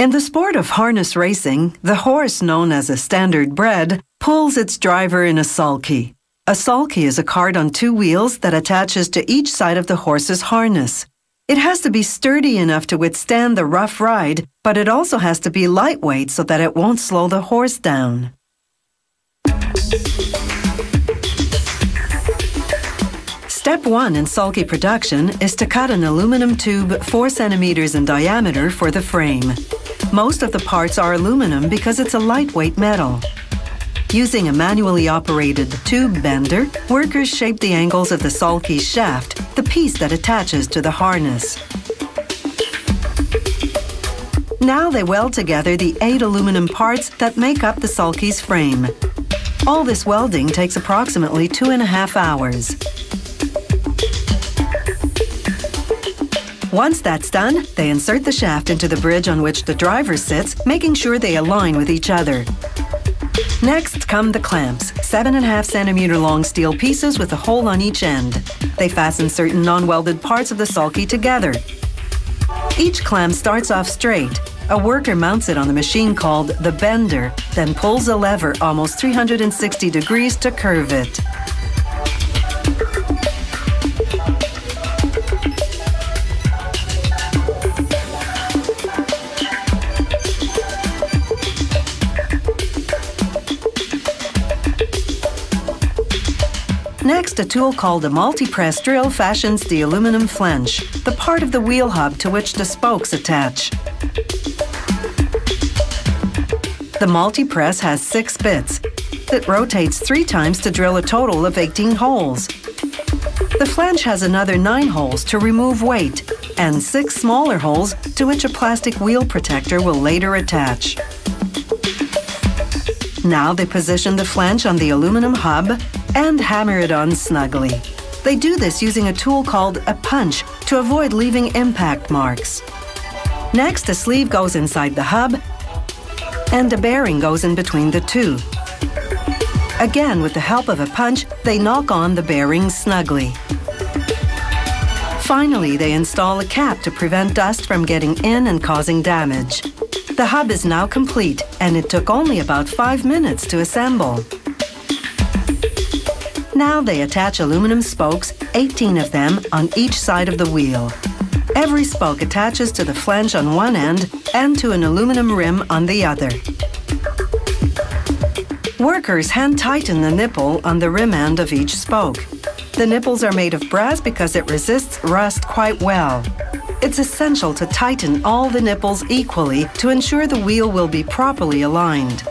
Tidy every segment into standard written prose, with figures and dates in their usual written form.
In the sport of harness racing, the horse known as a standard bred pulls its driver in a sulky. A sulky is a cart on two wheels that attaches to each side of the horse's harness. It has to be sturdy enough to withstand the rough ride, but it also has to be lightweight so that it won't slow the horse down. Step 1 in sulky production is to cut an aluminum tube 4 centimeters in diameter for the frame. Most of the parts are aluminum because it's a lightweight metal. Using a manually operated tube bender, workers shape the angles of the sulky's shaft, the piece that attaches to the harness. Now they weld together the 8 aluminum parts that make up the sulky's frame. All this welding takes approximately 2.5 hours. Once that's done, they insert the shaft into the bridge on which the driver sits, making sure they align with each other. Next come the clamps, 7.5 centimeter long steel pieces with a hole on each end. They fasten certain non-welded parts of the sulky together. Each clamp starts off straight. A worker mounts it on the machine called the bender, then pulls a lever almost 360 degrees to curve it. Next, a tool called a multi-press drill fashions the aluminum flange, the part of the wheel hub to which the spokes attach. The multi-press has 6 bits. It rotates 3 times to drill a total of 18 holes. The flange has another 9 holes to remove weight, and 6 smaller holes to which a plastic wheel protector will later attach. Now they position the flange on the aluminum hub and hammer it on snugly. They do this using a tool called a punch to avoid leaving impact marks. Next, a sleeve goes inside the hub and a bearing goes in between the two. Again, with the help of a punch, they knock on the bearing snugly. Finally, they install a cap to prevent dust from getting in and causing damage. The hub is now complete, and it took only about 5 minutes to assemble. Now they attach aluminum spokes, 18 of them, on each side of the wheel. Every spoke attaches to the flange on one end and to an aluminum rim on the other. Workers hand tighten the nipple on the rim end of each spoke. The nipples are made of brass because it resists rust quite well. It's essential to tighten all the nipples equally to ensure the wheel will be properly aligned.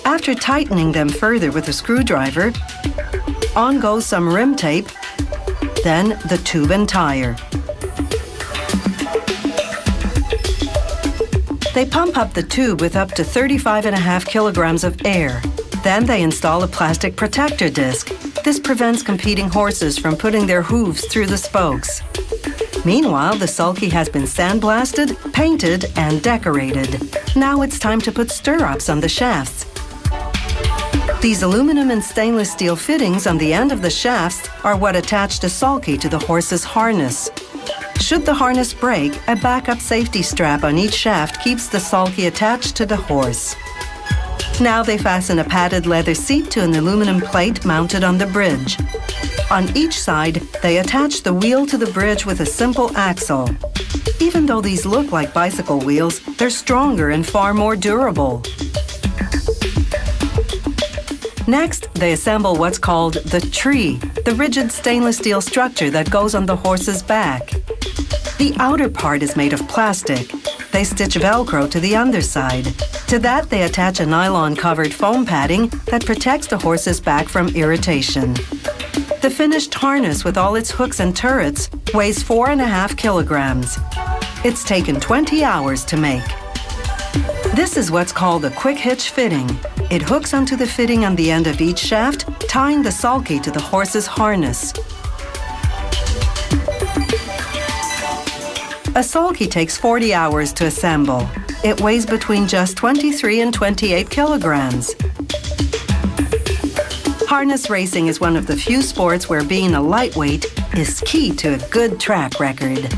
After tightening them further with a screwdriver, on goes some rim tape, then the tube and tire. They pump up the tube with up to 35.5 kilograms of air. Then they install a plastic protector disc. This prevents competing horses from putting their hooves through the spokes. Meanwhile, the sulky has been sandblasted, painted, and decorated. Now it's time to put stirrups on the shafts. These aluminum and stainless steel fittings on the end of the shafts are what attach the sulky to the horse's harness. Should the harness break, a backup safety strap on each shaft keeps the sulky attached to the horse. Now they fasten a padded leather seat to an aluminum plate mounted on the bridge. On each side, they attach the wheel to the bridge with a simple axle. Even though these look like bicycle wheels, they're stronger and far more durable. Next, they assemble what's called the tree, the rigid stainless steel structure that goes on the horse's back. The outer part is made of plastic. They stitch Velcro to the underside. To that, they attach a nylon-covered foam padding that protects the horse's back from irritation. The finished harness with all its hooks and turrets weighs 4.5 kilograms. It's taken 20 hours to make. This is what's called a quick hitch fitting. It hooks onto the fitting on the end of each shaft, tying the sulky to the horse's harness. A sulky takes 40 hours to assemble. It weighs between just 23 and 28 kilograms. Harness racing is one of the few sports where being a lightweight is key to a good track record.